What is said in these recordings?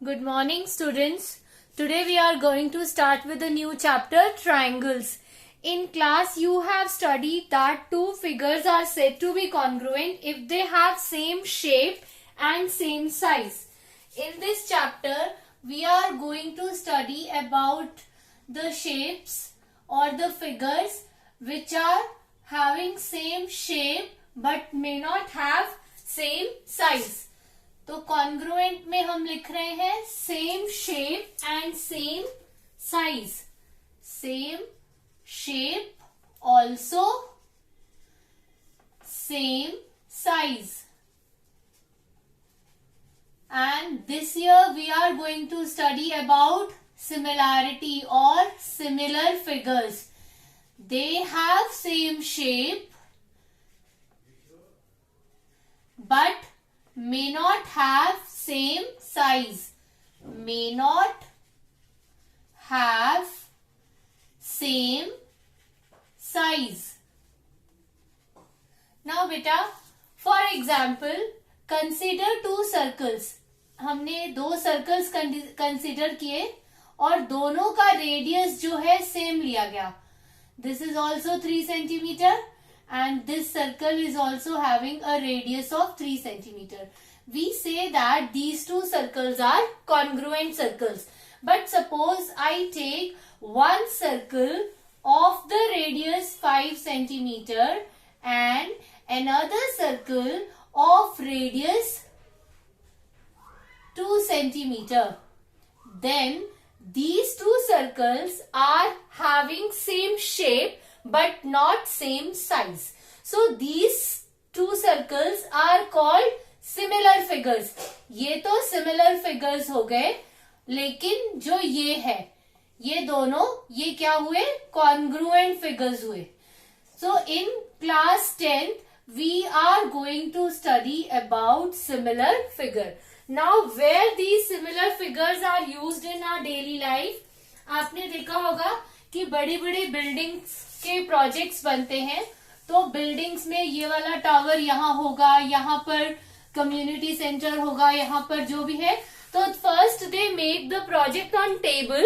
Good morning, students. Today we are going to start with a new chapter, triangles. In class, you have studied that two figures are said to be congruent if they have same shape and same size. In this chapter, we are going to study about the shapes or the figures which are having same shape but may not have same size. तो congruent में हम लिख रहे हैं same shape and same size. Same shape also same size. And this year we are going to study about similarity और similar figures. They have same shape but may not have same size. May not have same size. Now beta, for example, consider two circles. हमने दो circles consider किए और दोनों का radius जो है same लिया गया. This is also 3 centimetre and this circle is also having a radius of 3 centimeter. We say that these two circles are congruent circles. But suppose I take one circle of the radius 5 centimeter and another circle of radius 2 centimeter. Then these two circles are having same shape but not same size. So these two circles are called similar figures. ये तो similar figures हो गए, लेकिन जो ये है, ये दोनों ये क्या हुए? Congruent figures हुए. So in class 10th we are going to study about similar figure. Now where these similar figures are used in our daily life, आपने देखा होगा कि बड़ी बड़ी बिल्डिंग्स के प्रोजेक्ट्स बनते हैं. तो बिल्डिंग्स में ये वाला टावर यहाँ होगा, यहाँ पर कम्युनिटी सेंटर होगा, यहाँ पर जो भी है. तो first they make the project on table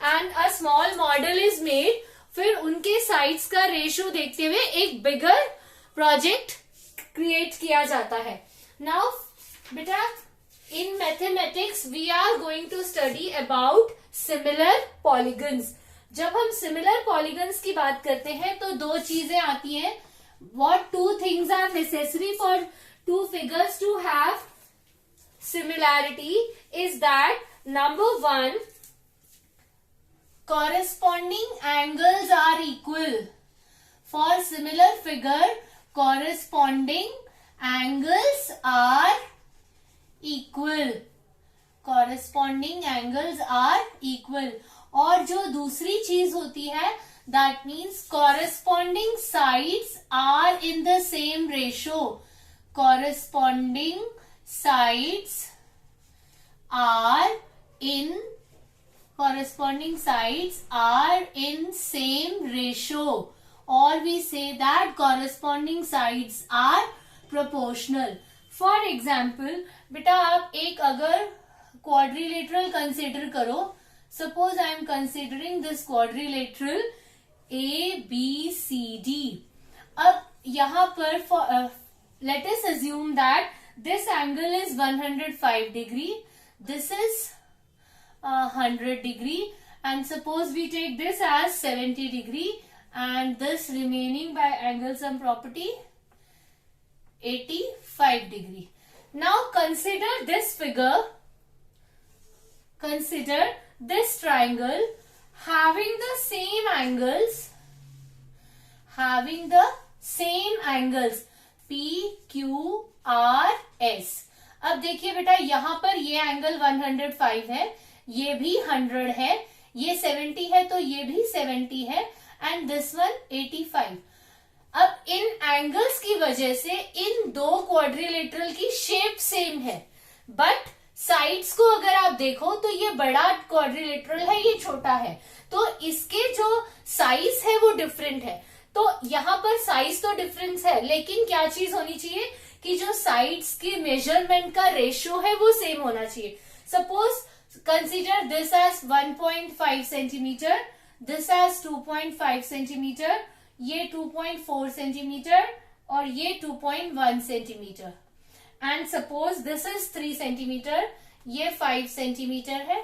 and a small model is made. फिर उनके साइड्स का रेशियो देखते हुए एक बिगर प्रोजेक्ट क्रिएट किया जाता है. नाउ बेटा, in mathematics we are going to study about similar polygons. जब हम सिमिलर पॉलीगन्स की बात करते हैं तो दो चीजें आती हैं. What two things are necessary for two figures to have similarity is that number 1, corresponding angles are equal. For similar figure, corresponding angles are equal. Corresponding angles are equal. और जो दूसरी चीज होती है, that means corresponding sides are in the same ratio. Corresponding sides are in same ratio. और we say that corresponding sides are proportional. For example बेटा, आप एक अगर क्वाड्रिलेटरल कंसिडर करो. Suppose I am considering this quadrilateral ABCD. अब यहाँ पर let us assume that this angle is 105 degree, this is 100 degree, and suppose we take this as 70 degree and this remaining by angle sum property 85 degree. Now consider this figure. Consider this triangle having the same angles P, Q, R, S. अब देखिए बेटा, यहाँ पर ये angle 105 है, ये भी 100 है, ये 70 है तो ये भी 70 है, एंड दिस वन 85. अब इन एंगल्स की वजह से इन दो क्वाड्रिलेटरल की शेप सेम है, बट साइड्स को अगर आप देखो तो ये बड़ा क्वाड्रिलेटरल है, ये छोटा है, तो इसके जो साइज है वो डिफरेंट है. तो यहाँ पर साइज तो डिफरेंस है, लेकिन क्या चीज होनी चाहिए कि जो साइड्स की मेजरमेंट का रेशियो है वो सेम होना चाहिए. Suppose Consider this as 1.5 centimeter, this as 2.5 centimeter, ये 2.4 centimeter और ये 2.1 centimeter. And suppose this is 3 centimeter, ये 5 centimeter है,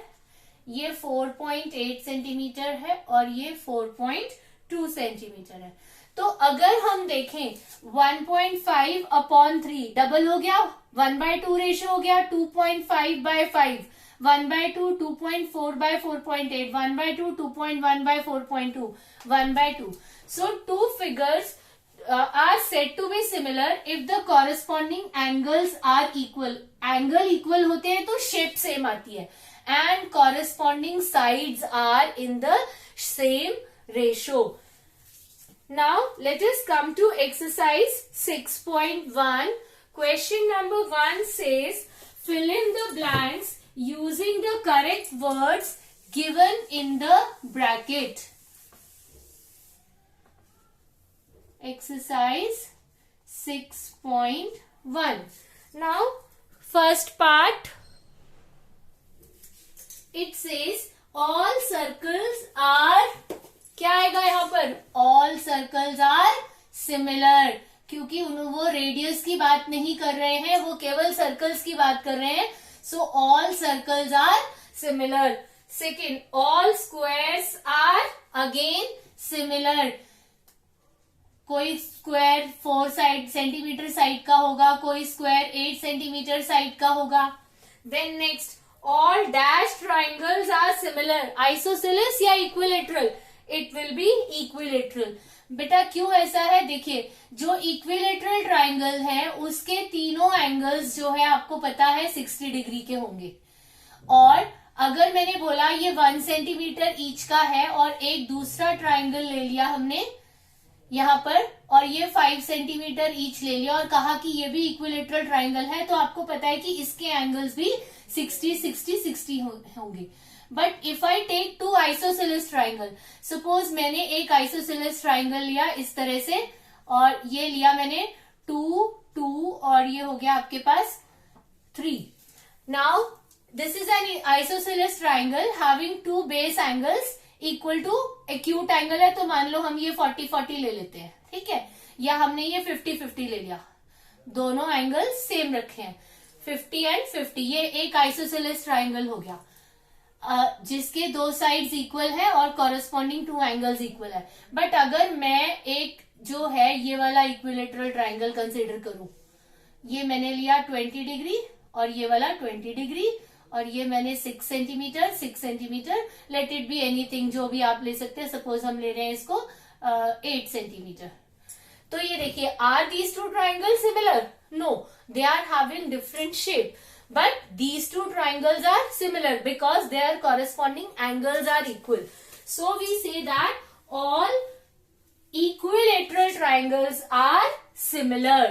ये 4.8 centimeter है और ये 4.2 centimeter है. तो अगर हम देखें 1.5 upon 3 डबल हो गया, 1/2 रेशियो हो गया, 2.5/5, 1/2, 2.4/4.8, 1/2, 2.1/4.2, 1/2. So two figures are said to be similar if the corresponding angles are equal. Angle equal होते हैं तो shape same आती है, and corresponding sides are in the same ratio. Now let us come to exercise 6.1. Question number 1 says fill in the blanks using the correct words given in the bracket. Exercise 6.1. Now first part, it says all circles are, क्या आएगा यहाँ पर, all circles are similar, क्योंकि वो radius की बात नहीं कर रहे हैं, वो केवल सर्कल्स की बात कर रहे हैं. So all circles are similar. Second, all squares are again similar. कोई स्क्वायर 4 सेंटीमीटर साइड का होगा, कोई स्क्वायर 8 सेंटीमीटर साइड का होगा. Then next, all dash triangles are similar. Isosceles या equilateral? It will be equilateral. बेटा क्यों ऐसा है, देखिए जो इक्विलेटरल ट्राइंगल है उसके तीनों एंगल्स जो है आपको पता है 60 डिग्री के होंगे. और अगर मैंने बोला ये 1 सेंटीमीटर ईच का है और एक दूसरा ट्राइंगल ले लिया हमने यहाँ पर और ये 5 सेंटीमीटर ईच ले लिया और कहा कि ये भी इक्विलेटरल ट्राइंगल है, तो आपको पता है कि इसके एंगल्स भी 60 होंगे. But if I take 2 isosceles triangle, suppose मैंने एक आइसोसेलेस ट्राइंगल लिया इस तरह से और ये लिया मैंने 2, 2 और ये हो गया आपके पास 3. Now this is an isosceles triangle having 2 base angles equal to acute angle है, तो मान लो हम ये 40-40 ले लेते हैं, ठीक है, या हमने ये 50-50 ले लिया, दोनों एंगल सेम रखे हैं 50 एंड 50. ये एक आइसोसेलेस ट्राइंगल हो गया जिसके 2 साइड्स इक्वल है और कॉरेस्पॉन्डिंग 2 एंगल्स इक्वल है. बट अगर मैं एक जो है ये वाला इक्विलेटरल ट्राइंगल कंसिडर करूं, ये मैंने लिया 20 डिग्री और ये वाला 20 डिग्री और ये मैंने 6 centimetre, let it be anything, जो भी आप ले सकते हैं. सपोज हम ले रहे हैं इसको 8 सेंटीमीटर. तो ये देखिए, are these 2 triangle similar? No, they are having different shape. But these 2 triangles are similar because their corresponding angles are equal. So we say that all equilateral triangles are similar.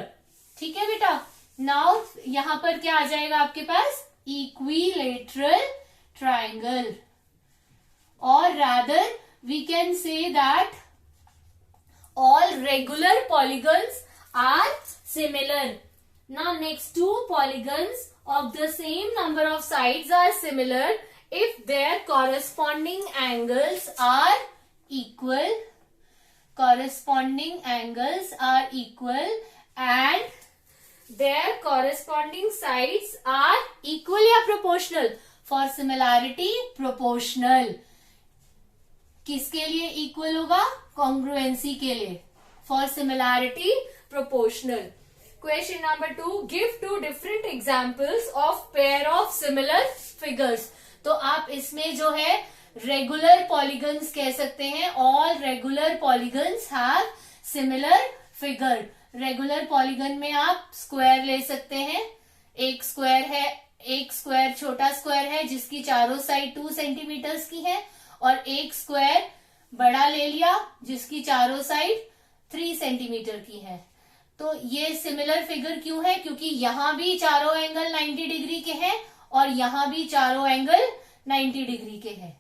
ठीक है बेटा. Now यहाँ पर क्या आ जाएगा आपके पास? Equilateral triangle. Or rather we can say that all regular polygons are similar. Now next 2 polygons of the same number of sides are similar if their corresponding angles are equal. Corresponding angles are equal and their corresponding sides are equal या proportional. For similarity, proportional. किसके लिए equal होगा? Congruency के लिए. For similarity, proportional. Question number 2, give 2 different examples of pair of similar figures. तो आप इसमें जो है रेगुलर पॉलीगन्स कह सकते हैं. All regular polygons have similar figure. Regular polygon में आप स्क्वायर ले सकते हैं. एक स्क्वायर है, एक स्क्वायर छोटा स्क्वायर है जिसकी चारों साइड 2 सेंटीमीटर की है और एक स्क्वायर बड़ा ले लिया जिसकी चारों साइड 3 सेंटीमीटर की है. तो ये सिमिलर फिगर क्यों है? क्योंकि यहां भी चारों एंगल 90 डिग्री के हैं और यहां भी चारों एंगल 90 डिग्री के हैं.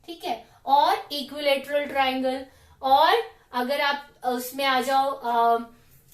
ठीक है. और इक्विलेटरल ट्राइंगल. और अगर आप उसमें आ जाओ,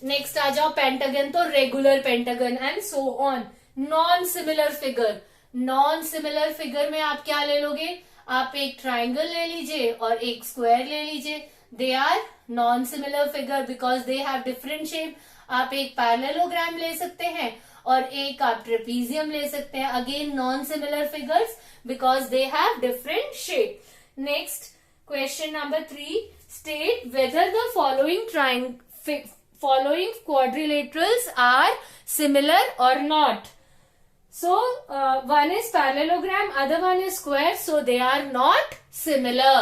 नेक्स्ट आ जाओ पेंटागन, तो regular pentagon and so on. Non similar figure. Non similar figure में आप क्या ले लोगे, आप एक ट्राइंगल ले लीजिए और एक स्क्वायर ले लीजिए. They are non similar figure because they have different shape. आप एक पैरेललोग्राम ले सकते हैं और एक आप ट्रेपीजियम ले सकते हैं. Again non similar figures because they have different shape. Next question number 3. State whether the following quadrilaterals are similar or not. So one is parallelogram, other one is square, so they are not similar.